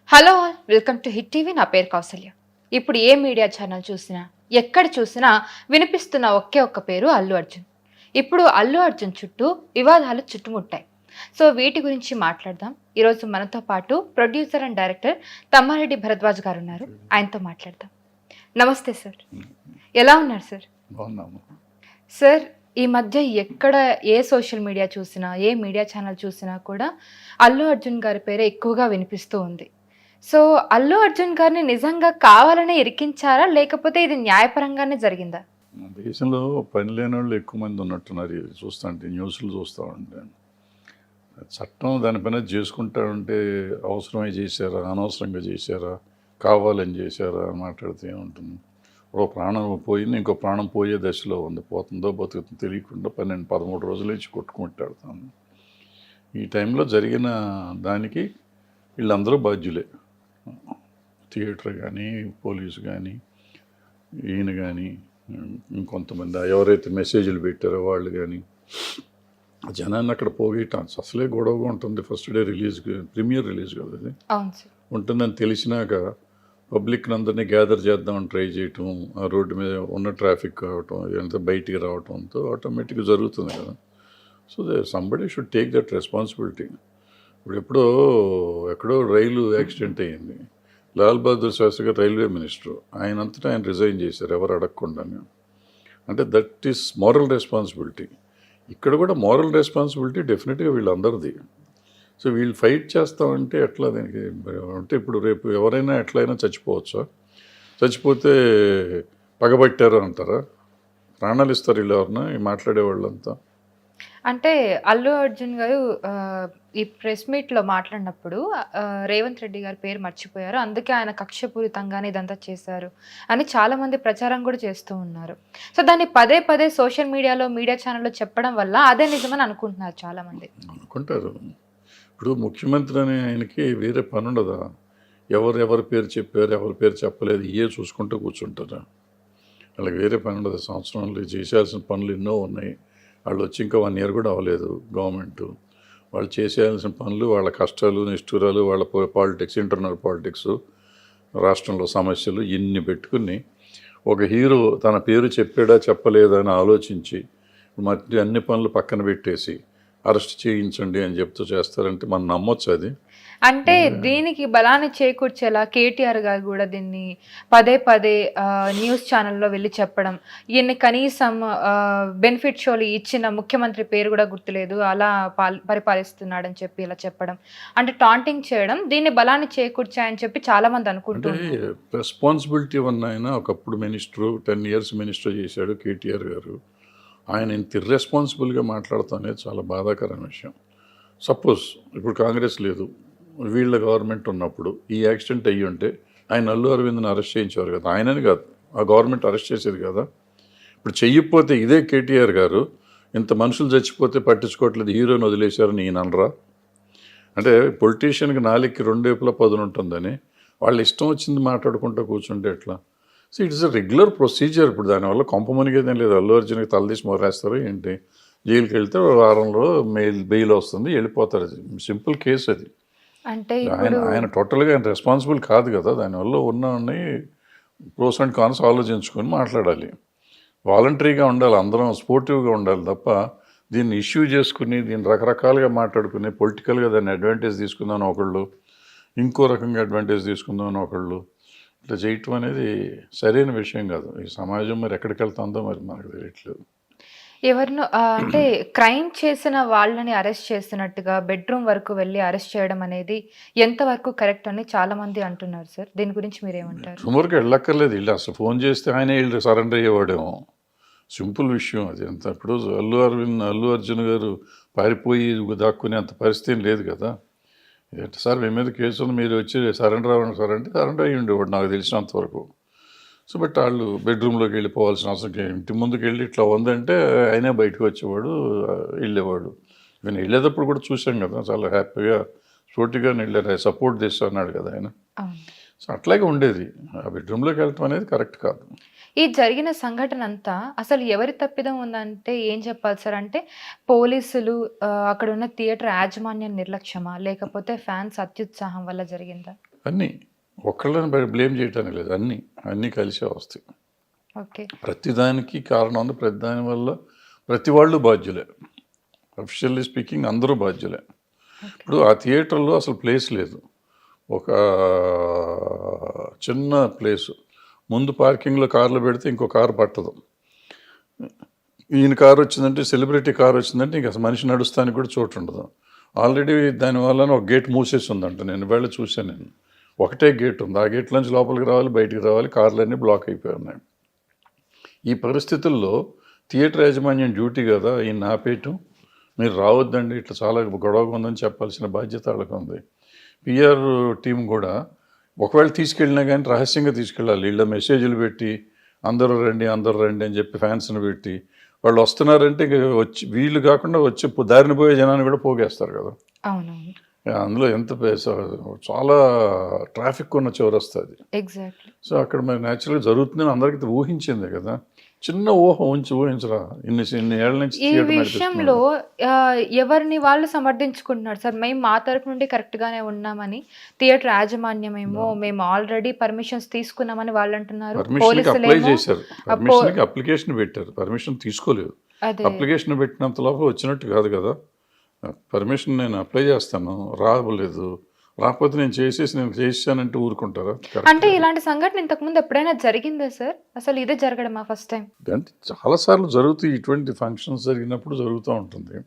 Hello all welcome to hit TV. నా పేరు కౌసల్య. ఇప్పుడు ఏ మీడియా ఛానల్ చూసినా, ఎక్కడ చూసినా వినిపిస్తున్న ఒకే ఒక్క పేరు అల్లు అర్జున్. ఇప్పుడు అల్లు అర్జున్ చుట్టూ వివాదాలు చుట్టుముట్టాయి. సో వీటి గురించి మాట్లాడదాం. ఈరోజు మనతో పాటు producer and director Tammareddy Bharadwaj గారు ఉన్నారు. ఆయనతో మాట్లాడదాం. నమస్తే సార్, ఎలా ఉన్నారు సార్? బాగున్నాము సార్, ఈ మధ్య ఎక్కడ ఏ సోషల్ మీడియా చూసినా, ఏ మీడియా ఛానల్ చూసినా కూడా అల్లు అర్జున్ గారి పేరే ఎక్కువగా వినిపిస్తూ ఉంది. సో అల్లు అర్జున్ గారిని నిజంగా కావాలనే ఇరికించారా, లేకపోతే ఇది న్యాయపరంగానే జరిగిందా? దేశంలో పని లేని వాళ్ళు ఎక్కువ మంది ఉన్నట్టున్నారు. ఇది చూస్తుంటే న్యూస్లు చూస్తూ ఉంటే చట్టం దానిపైన చేసుకుంటా ఉంటే అవసరమై చేశారా, అనవసరంగా చేశారా, కావాలని చేశారా అని మాట్లాడితే ఏముంటుంది. ఓ ప్రాణం పోయింది, ఇంకో ప్రాణం పోయే దశలో ఉంది. పోతుందో బతుకుతుందో తెలియకుండా 12-13 రోజుల నుంచి కొట్టుకుంటాడుతాను. ఈ టైంలో జరిగిన దానికి వీళ్ళందరూ బాధ్యులే. థియేటర్ కానీ, పోలీసు కానీ, ఈయన కానీ, ఇంకొంతమంది ఎవరైతే మెసేజ్లు పెట్టారో వాళ్ళు కానీ జనాన్ని అక్కడ పోగేయటం అసలే గొడవగా ఉంటుంది. First day release, premiere release కదా అది ఉంటుందని తెలిసినాక పబ్లిక్ని అందరినీ గ్యాదర్ చేద్దామని ట్రై చేయటం, ఆ రోడ్డు మీద ఉన్న ట్రాఫిక్ కావటం, ఇదంతా బయటికి రావటంతో ఆటోమేటిక్గా జరుగుతుంది కదా. So somebody should take that responsibility. ఇప్పుడు ఎక్కడో రైలు యాక్సిడెంట్ అయ్యింది. లాల్ బహదూర్ శాస్త్రి గారు రైల్వే మినిస్టర్, ఆయనంతటా ఆయన రిజైన్ చేశారు ఎవరు అడగకుండానే. అంటే దట్ ఈస్ మోరల్ రెస్పాన్సిబిలిటీ. ఇక్కడ కూడా మోరల్ రెస్పాన్సిబిలిటీ డెఫినెట్గా వీళ్ళందరిది. సో వీళ్ళు ఫైట్ చేస్తామంటే ఎట్లా దీనికి అంటే ఇప్పుడు రేపు ఎవరైనా ఎట్లయినా చచ్చిపోవచ్చా? చచ్చిపోతే పగబట్టారు అంటారా? ప్రాణాలు ఇస్తారు వీళ్ళు ఎవరన్నా ఈ మాట్లాడే వాళ్ళంతా? అంటే అల్లు అర్జున్ గారు ఈ ప్రెస్ మీట్లో మాట్లాడినప్పుడు రేవంత్ రెడ్డి గారి పేరు మర్చిపోయారు, అందుకే ఆయన కక్షపూరితంగానే ఇదంతా చేశారు అని చాలా మంది ప్రచారం కూడా చేస్తూ ఉన్నారు. సో దాన్ని పదే పదే సోషల్ మీడియాలో, మీడియా ఛానల్లో చెప్పడం వల్ల అదే నిజమని అనుకుంటున్నారు చాలా మంది. అనుకుంటారు. ఇప్పుడు ముఖ్యమంత్రి అనే ఆయనకి వేరే పని ఉండదా? ఎవరి పేరు చెప్పారు, ఎవరి పేరు చెప్పలేదు, ఇవే చూసుకుంటూ కూర్చుంటారా? వాళ్ళకి వేరే పని ఉండదు. సంవత్సరంలో చేసేయాల్సిన పనులు ఎన్నో ఉన్నాయి. వాళ్ళు వచ్చి ఇంకా 1 year కూడా అవ్వలేదు గవర్నమెంట్. వాళ్ళు చేసేయాల్సిన పనులు, వాళ్ళ కష్టాలు, నిష్ఠూరాలు, వాళ్ళ పాలిటిక్స్, ఇంటర్నల్ పాలిటిక్స్, రాష్ట్రంలో సమస్యలు ఇన్ని పెట్టుకుని ఒక హీరో తన పేరు చెప్పాడా చెప్పలేదా అని ఆలోచించి మధ్య అన్ని పనులు పక్కన పెట్టేసి అరెస్ట్ చేయించండి అని చెప్తూ చేస్తారంటే మనం నమ్మొచ్చు అది? అంటే దీనికి బలాన్ని చేకూర్చేలా కేటీఆర్ గారు కూడా దీన్ని పదే పదే న్యూస్ ఛానల్లో వెళ్ళి చెప్పడం, ఈయన్ని కనీసం బెనిఫిట్ షోలు ఇచ్చిన ముఖ్యమంత్రి పేరు కూడా గుర్తులేదు, అలా పరిపాలిస్తున్నాడని చెప్పి ఇలా చెప్పడం, అంటే టాంటింగ్ చేయడం దీన్ని బలాన్ని చేకూర్చాయని చెప్పి చాలా మంది అనుకుంటున్నారు. రెస్పాన్సిబిలిటీ ఉన్న ఆయన ఒకప్పుడు మినిస్టర్, 10 years మినిస్టర్ చేశాడు కేటీఆర్ గారు. ఆయన ఇంత ఇర్రెస్పాన్సిబుల్గా మాట్లాడతాం అనేది చాలా బాధాకరమైన విషయం. సపోజ్ ఇప్పుడు కాంగ్రెస్ లేదు, వీళ్ళ గవర్నమెంట్ ఉన్నప్పుడు ఈ యాక్సిడెంట్ అయ్యి ఉంటే ఆయన అల్లు అరవింద్ని అరెస్ట్ చేయించేవారు కదా. ఆయనని కాదు, ఆ గవర్నమెంట్ అరెస్ట్ చేసేది కదా. ఇప్పుడు చెయ్యకపోతే ఇదే కేటీఆర్ గారు ఇంత మనుషులు చచ్చిపోతే పట్టించుకోవట్లేదు, హీరోని వదిలేశారని ఈయన అనరా? అంటే పొలిటీషియన్కి 4కి 2 వైపులా పదును ఉంటుందని వాళ్ళు ఇష్టం వచ్చింది మాట్లాడుకుంటూ కూర్చుంటే ఎట్లా? So it's a regular procedure. ఇప్పుడు దానివల్ల కొంప మునిగేదేం లేదు. అల్లు అర్జున్కి తలదీసి మొరేస్తారు ఏంటి? జైలుకి వెళ్తే వారంలో బెయిల్ వస్తుంది, వెళ్ళిపోతారు. సింపుల్ కేసు అది. అంటే ఆయన టోటల్గా ఆయన రెస్పాన్సిబుల్ కాదు కదా. దానివల్ల ఉన్నవన్నీ ప్రోస్ అండ్ కాన్స్ ఆలోచించుకొని మాట్లాడాలి. వాలంటరీగా ఉండాలి, అందరం స్పోర్టివ్గా ఉండాలి తప్ప దీన్ని ఇష్యూ చేసుకుని దీన్ని రకరకాలుగా మాట్లాడుకుని పొలిటికల్గా దాన్ని అడ్వాంటేజ్ తీసుకుందామని ఒకళ్ళు, ఇంకో రకంగా అడ్వాంటేజ్ తీసుకుందామని ఒకళ్ళు ఇట్లా చేయటం అనేది సరైన విషయం కాదు. ఈ సమాజం మరి ఎక్కడికి వెళ్తుందో మరి మనకు తెలియట్లేదు. ఎవరినో అంటే క్రైమ్ చేసిన వాళ్ళని అరెస్ట్ చేసినట్టుగా బెడ్రూమ్ వరకు వెళ్ళి అరెస్ట్ చేయడం అనేది ఎంతవరకు కరెక్ట్ అని చాలా మంది అంటున్నారు సార్. దీని గురించి మీరేమంటారు? సుమారుగా వెళ్ళక్కర్లేదు, వీళ్ళు అసలు ఫోన్ చేస్తే ఆయనే వీళ్ళు సరెండర్ అయ్యేవాడేమో. సింపుల్ విషయం అది. అంత ఇప్పుడు అల్లు అర్జున్ గారు పారిపోయి దాక్కునే అంత పరిస్థితి లేదు కదా. ఏంటి సార్ మీ మీద కేసు ఉంది, మీరు వచ్చి సరెండర్ అవ్వండి సార్ అంటే సరెండర్ అయ్యి ఉండేవాడు నాకు తెలిసినంతవరకు. సో బట్ వాళ్ళు బెడ్రూమ్లోకి వెళ్ళిపోవాల్సిన అవసరం, ఇంటి ముందుకు వెళ్ళి ఇట్లా ఉందంటే ఆయనే బయటకు వచ్చేవాడు, వెళ్ళేవాడు. నేను వెళ్ళేటప్పుడు కూడా చూసాం కదా, చాలా హ్యాపీగా సూటిగా వెళ్ళారు, సపోర్ట్ చేస్తా అన్నాడు కదా ఆయన. సో అట్లాగే ఉండేది. ఆ బెడ్రూమ్లోకి వెళ్ళటం అనేది కరెక్ట్ కాదు. ఈ జరిగిన సంఘటన అంతా అసలు ఎవరి తప్పిదం ఉందంటే ఏం చెప్పాలి సార్? అంటే పోలీసులు, అక్కడ ఉన్న థియేటర్ యాజమాన్యం నిర్లక్ష్యమా, లేకపోతే ఫ్యాన్స్ అత్యుత్సాహం వల్ల జరిగిందా? అన్నీ ఒక్కళ్ళని బ్లేమ్ చేయటానికి లేదు, అన్నీ కలిసే వస్తాయి. ఓకే. ప్రతిదానికి కారణం ఉంది, ప్రతి దాని వల్ల ప్రతి వాళ్ళు బాధ్యులే. అఫిషియల్లీ స్పీకింగ్ అందరూ బాధ్యులే. ఇప్పుడు ఆ థియేటర్లో అసలు ప్లేస్ లేదు, ఒక చిన్న ప్లేసు, ముందు పార్కింగ్లో కార్లు పెడితే ఇంకో కారు పట్టదు. ఈయన కారు వచ్చిందంటే, సెలబ్రిటీ కారు వచ్చిందంటే ఇంక అసలు మనిషి నడుస్తానికి కూడా చోటు ఉండదు. ఆల్రెడీ దానివల్ల ఒక గేట్ మూసేసి ఉందంట, నేను వెళ్ళి చూశాను. నేను ఒకటే గేట్ ఉంది, ఆ గేట్ నుంచి లోపలికి రావాలి, బయటికి రావాలి, కార్లన్నీ బ్లాక్ అయిపోయి ఉన్నాయి. ఈ పరిస్థితుల్లో థియేటర్ యాజమాన్యం డ్యూటీ కదా ఈయన ఆపేయటం, మీరు రావద్దండి ఇట్లా చాలా గొడవగా ఉందని చెప్పాల్సిన బాధ్యత వాళ్ళకు ఉంది. పిఆర్ టీం కూడా ఒకవేళ తీసుకెళ్ళినా కానీ రహస్యంగా తీసుకెళ్ళాలి. వీళ్ళ మెసేజ్లు పెట్టి అందరూ రండి అని చెప్పి ఫ్యాన్స్ని పెట్టి వాళ్ళు వస్తున్నారంటే ఇక వచ్చి వీళ్ళు కాకుండా వచ్చి దారిన పోయే జనాన్ని కూడా పోగేస్తారు కదా. అవునవును. అందులో ఎంత చాలా ట్రాఫిక్ ఉన్న చివరి వస్తుంది. ఎగ్జాక్ట్లీ. సో అక్కడ మరి న్యాచురల్గా జరుగుతుందని అందరికీ ఊహించిందే కదా. చిన్న ఊహించరా ఇన్ని ఏళ్ళ నుంచి ఈ థియేటర్ విషయంలో ఎవరిని వాళ్ళు సమర్థించుకుంటున్నారు సార్, మేము మా తరపు నుండి కరెక్ట్ గానే ఉన్నామని. థియేటర్ యాజమాన్యం ఏమో మేము ఆల్రెడీ పర్మిషన్స్ తీసుకున్నామని వాళ్ళు అంటున్నారు. పర్మిషన్కి అప్లై చేశారు, పర్మిషన్కి అప్లికేషన్ పెట్టారు, పర్మిషన్ తీసుకోలేదు. అదే అప్లికేషన్ పెట్టినంత లోపల వచ్చినట్టు కాదు కదా. పర్మిషన్ నేను అప్లై చేస్తాను, రాలేదు, రాకపోతే నేను చేసానంటే ఊరుకుంటారా? అంటే ఇలాంటి సంఘటన ఇంతకు ముందు ఎప్పుడైనా జరిగిందా సార్? అసలు ఇదే జరగడమా ఫస్ట్ టైం? అంటే చాలాసార్లు జరుగుతాయి, ఇటువంటి ఫంక్షన్స్ జరిగినప్పుడు జరుగుతూ ఉంటుంది.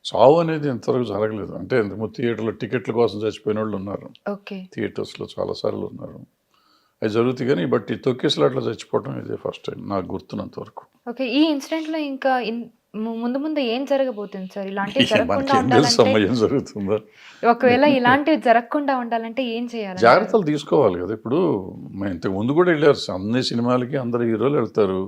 చావు అనేది ఇంతవరకు జరగలేదు. అంటే ఇంతకుముందు థియేటర్లో టికెట్ల కోసం చచ్చిపోయిన వాళ్ళు ఉన్నారు, ఓకే, థియేటర్స్లో చాలాసార్లు ఉన్నారు. అవి జరుగుతాయి కానీ బట్ ఈ తొక్కేసలు అట్లా చచ్చిపోవడం ఇదే ఫస్ట్ టైం నాకు గుర్తున్నంత వరకు. ఓకే. ఈ ఇన్సిడెంట్లో ఇంకా ముందు ఏం జరగబోతుంది సార్? ఇలాంటివి జరగకుండా ఉండాలంటే ఏం జరుగుతుందా, ఒకవేళ ఇలాంటివి జరగకుండా ఉండాలంటే ఏం చేయాలి? జాగ్రత్తలు తీసుకోవాలి కదా. ఇప్పుడు ఇంతకు ముందు కూడా వెళ్ళారు అన్ని సినిమాలకి, అందరు హీరోలు వెళ్తారు,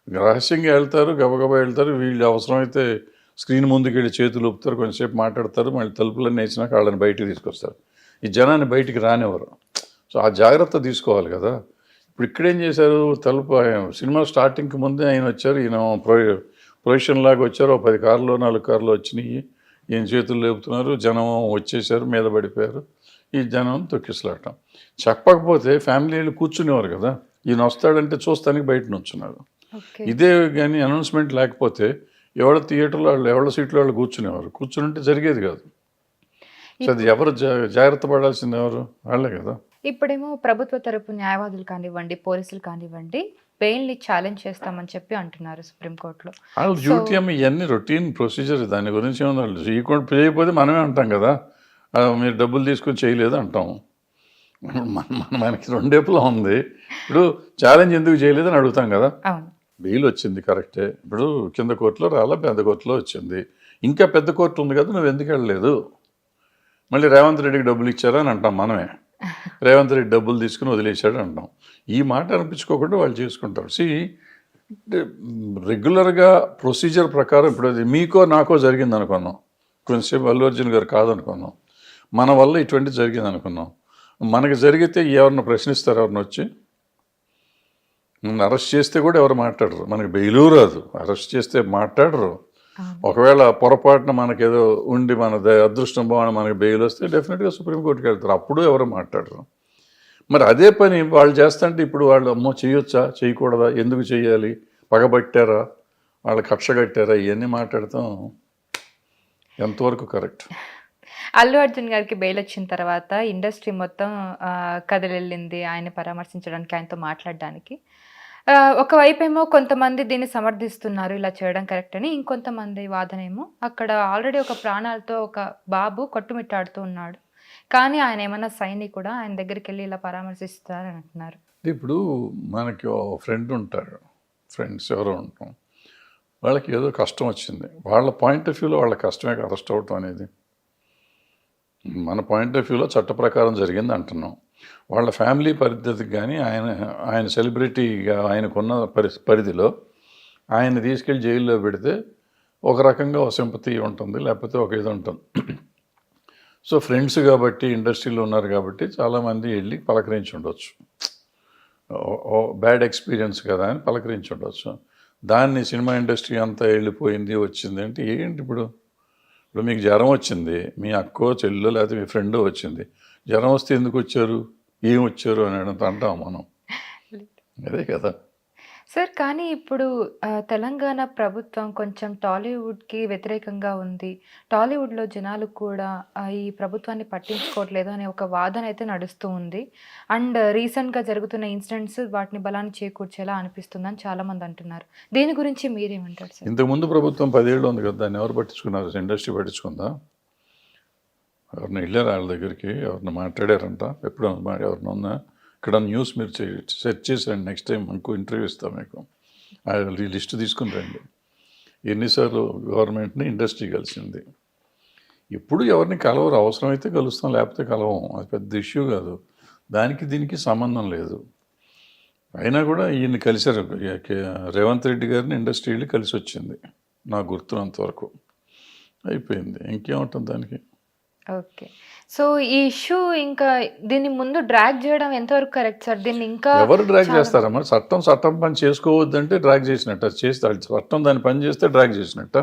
రహస్యంగా వెళ్తారు, గబగబా వెళ్తారు. వీళ్ళు అవసరమైతే స్క్రీన్ ముందుకు వెళ్ళి చేతులు ఊపుతారు, కొంచెంసేపు మాట్లాడతారు, మళ్ళీ తలుపులన్నీ వేసినాక వాళ్ళని బయటికి తీసుకొస్తారు. ఈ జనాన్ని బయటికి రానివ్వరు. సో ఆ జాగ్రత్త తీసుకోవాలి కదా. ఇప్పుడు ఇక్కడేం చేశారు, సినిమా స్టార్టింగ్కి ముందే ఆయన వచ్చారు, ఈయన ప్రొఫెషన్ లాగా వచ్చారు, 10 కార్లు 4 కార్లు వచ్చినాయి, ఈయన చేతులు లేపుతున్నారు, జనం వచ్చేసారు, మీద పడిపోయారు. ఈ జనం తొక్కిసలాటం. చెప్పకపోతే ఫ్యామిలీలు కూర్చునేవారు కదా, ఈయన వస్తాడంటే చూస్తానికి బయట నుంచున్నారు. ఇదే కానీ అనౌన్స్మెంట్ లేకపోతే ఎవడ థియేటర్లో వాళ్ళు ఎవరి సీట్లో వాళ్ళు కూర్చునేవారు, కూర్చుంటే జరిగేది కాదు. సో అది ఎవరు జాగ్రత్త పడాల్సింది, ఎవరు? వాళ్ళే కదా. ఇప్పుడేమో ప్రభుత్వ తరపు న్యాయవాదులు కానివ్వండి, పోలీసులు కానివ్వండి, బెయిల్ని ఛాలెంజ్ చేస్తామని చెప్పి అంటున్నారు సుప్రీంకోర్టులో. వాళ్ళ డ్యూటీ అమ్మ, ఇవన్నీ రొటీన్ ప్రొసీజర్, దాని గురించి ఏమన్నా చేయకపోతే మనమే అంటాం కదా, మీరు డబ్బులు తీసుకొని చేయలేదు అంటాం. మనకి రెండేపులా ఉంది. ఇప్పుడు ఛాలెంజ్ ఎందుకు చేయలేదని అడుగుతాం కదా. బెయిల్ వచ్చింది కరెక్టే, ఇప్పుడు కింద కోర్టులో రాలా, పెద్ద కోర్టులో వచ్చింది, ఇంకా పెద్ద కోర్టు ఉంది కదా, నువ్వు ఎందుకు వెళ్ళలేదు? మళ్ళీ రేవంత్ రెడ్డికి డబ్బులు ఇచ్చారా అని అంటాం మనమే, రేవంత్ రెడ్డి డబ్బులు తీసుకుని వదిలేశాడు అంటాం. ఈ మాట అనిపించుకోకుండా వాళ్ళు చేసుకుంటారు. రెగ్యులర్గా ప్రొసీజర్ ప్రకారం ఇప్పుడు అది మీకో నాకో జరిగింది అనుకున్నాం, కొంచెంసేపు అల్లు అర్జున్ గారు కాదనుకున్నాం, మన వల్ల ఇటువంటి జరిగింది అనుకున్నాం. మనకి జరిగితే ఎవరిని ప్రశ్నిస్తారు? ఎవరిని వచ్చి అరెస్ట్ చేస్తే కూడా ఎవరు మాట్లాడరు, మనకి బెయిలు రాదు, అరెస్ట్ చేస్తే మాట్లాడరు. ఒకవేళ పొరపాటున మనకేదో ఉండి మన అదృష్టం బాగుండి మనకి బెయిల్ వస్తే డెఫినెట్గా సుప్రీంకోర్టుకి వెళ్తారు, అప్పుడు ఎవరు మాట్లాడరు. మరి అదే పని వాళ్ళు చేస్తుంటే ఇప్పుడు వాళ్ళు అమ్మో చేయొచ్చా, చేయకూడదా, ఎందుకు చేయాలి, పగబట్టారా, వాళ్ళు కక్ష కట్టారా, ఇవన్నీ మాట్లాడతాం ఎంతవరకు కరెక్ట్? అల్లు అర్జున్ గారికి బెయిల్ వచ్చిన తర్వాత ఇండస్ట్రీ మొత్తం కదిలెళ్ళింది ఆయన పరామర్శించడానికి, ఆయనతో మాట్లాడడానికి. ఒకవైపు ఏమో కొంతమంది దీన్ని సమర్థిస్తున్నారు, ఇలా చేయడం కరెక్ట్ అని. ఇంకొంతమంది వాదన ఏమో అక్కడ ఆల్రెడీ ఒక ప్రాణాలతో ఒక బాబు కొట్టుమిట్టాడుతూ ఉన్నాడు, కానీ ఆయన ఏమన్నా సైనికుడా, ఆయన దగ్గరికి వెళ్ళి ఇలా పరామర్శిస్తారని అంటున్నారు. ఇప్పుడు మనకి ఫ్రెండ్ ఉంటారు, ఫ్రెండ్స్ ఎవరో ఉంటాం, వాళ్ళకి ఏదో కష్టం వచ్చింది, వాళ్ళ పాయింట్ ఆఫ్ వ్యూలో వాళ్ళ కష్టమే అరెస్ట్ అవటం అనేది. మన పాయింట్ ఆఫ్ వ్యూలో చట్ట ప్రకారం జరిగింది అంటున్నాం. వాళ్ళ ఫ్యామిలీ పరిస్థితికి కానీ ఆయన సెలబ్రిటీగా ఆయనకున్న పరిధిలో ఆయన తీసుకెళ్ళి జైల్లో పెడితే ఒక రకంగా ఒక సింపతి ఉంటుంది, లేకపోతే ఒక ఇది ఉంటుంది. సో ఫ్రెండ్స్ కాబట్టి, ఇండస్ట్రీలో ఉన్నారు కాబట్టి చాలామంది వెళ్ళి పలకరించి ఉండొచ్చు, బ్యాడ్ ఎక్స్పీరియన్స్ కదా అని పలకరించి ఉండొచ్చు. దాన్ని సినిమా ఇండస్ట్రీ అంతా వెళ్ళిపోయింది వచ్చింది అంటే ఏంటి? ఇప్పుడు మీకు జ్వరం వచ్చింది, మీ అక్కో చెల్లో లేకపోతే మీ ఫ్రెండో వచ్చింది, జ్వరం వస్తే ఎందుకు వచ్చారు? ఏం వచ్చారు అని అంటాం మనం. అదే కదా. సార్ కానీ ఇప్పుడు తెలంగాణ ప్రభుత్వం కొంచెం టాలీవుడ్‌కి వ్యతిరేకంగా ఉంది. టాలీవుడ్‌లో జనాలు కూడా ఈ ప్రభుత్వాన్ని పట్టించుకోవట్లేదు అనే ఒక వాదన అయితే నడుస్తూ ఉంది. అండ్ రీసెంట్‌గా జరుగుతున్న ఇన్సిడెంట్స్ వాటిని బలాన్ని చేకూర్చేలా అనిపిస్తుందని చాలామంది అంటున్నారు. దీని గురించి మీరేమంటారు సార్? ఇంతకుముందు ప్రభుత్వం 10 ఏళ్ళు ఉంది కదా, దాన్ని ఎవరు పట్టించుకున్నారు? ఇండస్ట్రీ పట్టించుకుందా? ఎవరిని వెళ్ళారు వాళ్ళ దగ్గరికి? ఎవరిని మాట్లాడారంట? ఎప్పుడు ఎవరినన్నా ఇక్కడ న్యూస్ మీరు సెర్చ్ చేసేయండి. నెక్స్ట్ టైం ఇంకో ఇంటర్వ్యూ ఇస్తాం మీకు. ఆ లిస్ట్ తీసుకుని రండి. ఎన్నిసార్లు గవర్నమెంట్ని ఇండస్ట్రీ కలిసింది. ఎప్పుడు ఎవరిని కలవరు, అవసరమైతే కలుస్తాం, లేకపోతే కలవం. అది పెద్ద ఇష్యూ కాదు. దానికి దీనికి సంబంధం లేదు. అయినా కూడా ఈయన్ని కలిశారు. రేవంత్ రెడ్డి గారిని ఇండస్ట్రీ వెళ్ళి కలిసి వచ్చింది నాకు గుర్తున్నంతవరకు. అయిపోయింది, ఇంకేముంటుంది దానికి. ఓకే. సో ఈ ఇష్యూ ఇంకా దీన్ని ముందు డ్రాగ్ చేయడం ఎంతవరకు కరెక్ట్ సార్? దీన్ని ఇంకా ఎవరు డ్రాగ్ చేస్తారమ్మా? చట్టం పని చేసుకోవద్దంటే డ్రాగ్ చేసినట్ట, చేస్తే చట్టం దాని పని చేస్తే డ్రాగ్ చేసినట్ట.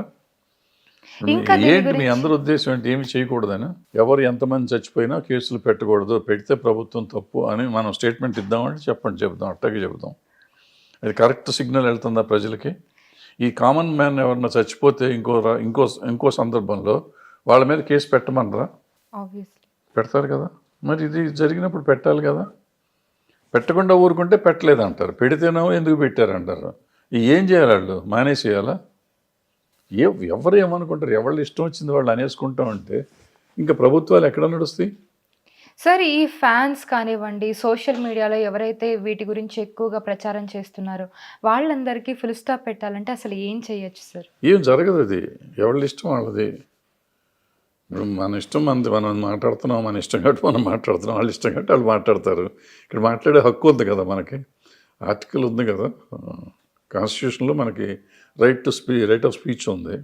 ఇంకా దీని ఏంటి మీ గురించి అందరి ఉద్దేశం ఏంటి? ఏమి చేయకూడదని? ఎవరు ఎంతమంది చచ్చిపోయినా కేసులు పెట్టకూడదు, పెడితే ప్రభుత్వం తప్పు అని మనం స్టేట్మెంట్ ఇద్దామంటే చెప్దాం, అట్టాగే చెబుదాం. అది కరెక్ట్ సిగ్నల్ వెళ్తుందా ప్రజలకి? ఈ కామన్ మ్యాన్ ఎవరన్నా చచ్చిపోతే ఇంకో సందర్భంలో వాళ్ళ మీద కేసు పెట్టమనరా? ఆబ్వియస్లీ పెడతారు కదా. మరి ఇది జరిగినప్పుడు పెట్టాలి కదా. పెట్టకుండా ఊరుకుంటే పెట్టలేదంటారు, పెడితేనేమో ఎందుకు పెట్టారంటారు. ఏం చేయాలి? వాళ్ళు మానేసేయాలా? ఎవరు ఏమనుకుంటారు? ఎవళ్ళు ఇష్టం వచ్చింది వాళ్ళు అనేసుకుంటాం అంటే ఇంకా ప్రభుత్వాలు ఎక్కడ నడుస్తాయి? సార్ ఈ ఫ్యాన్స్ కానివ్వండి, సోషల్ మీడియాలో ఎవరైతే వీటి గురించి ఎక్కువగా ప్రచారం చేస్తున్నారో వాళ్ళందరికీ ఫుల్ స్టాప్ పెట్టాలంటే అసలు ఏం చేయొచ్చు సార్? ఏం జరగదు. అది ఎవళ్ళ ఇష్టం వాళ్ళది. ఇప్పుడు మన ఇష్టం మనది, మనం మాట్లాడుతున్నాం, మన ఇష్టం కాబట్టి మనం మాట్లాడుతున్నాం, వాళ్ళ ఇష్టం కాబట్టి వాళ్ళు మాట్లాడతారు. ఇక్కడ మాట్లాడే హక్కు ఉంది కదా మనకి, ఆర్టికల్ ఉంది కదా కాన్స్టిట్యూషన్లో, మనకి రైట్ ఆఫ్ స్పీచ్ ఉంది.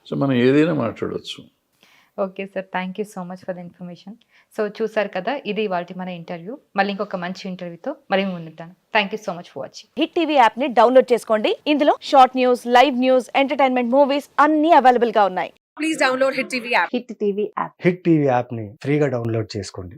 సో మనం ఏదైనా మాట్లాడవచ్చు. Okay sir, thank you so much for the information. So చూసారు కదా, ఇది ఇవాల్టి మన ఇంటర్వ్యూ. మళ్ళీ ఇంకొక మంచి ఇంటర్వ్యూతో మళ్ళీ ముందుంటాను. Thank you so much for watching. Hit TV app ని డౌన్లోడ్ చేసుకోండి. ఇందులో short news, live news, entertainment movies అన్ని అవైలబుల్ గా ఉన్నాయి. Please download Hit TV app. Hit TV యాప్ హిట్ టీవీ యాప్ని ఫ్రీగా డౌన్లోడ్ చేసుకోండి.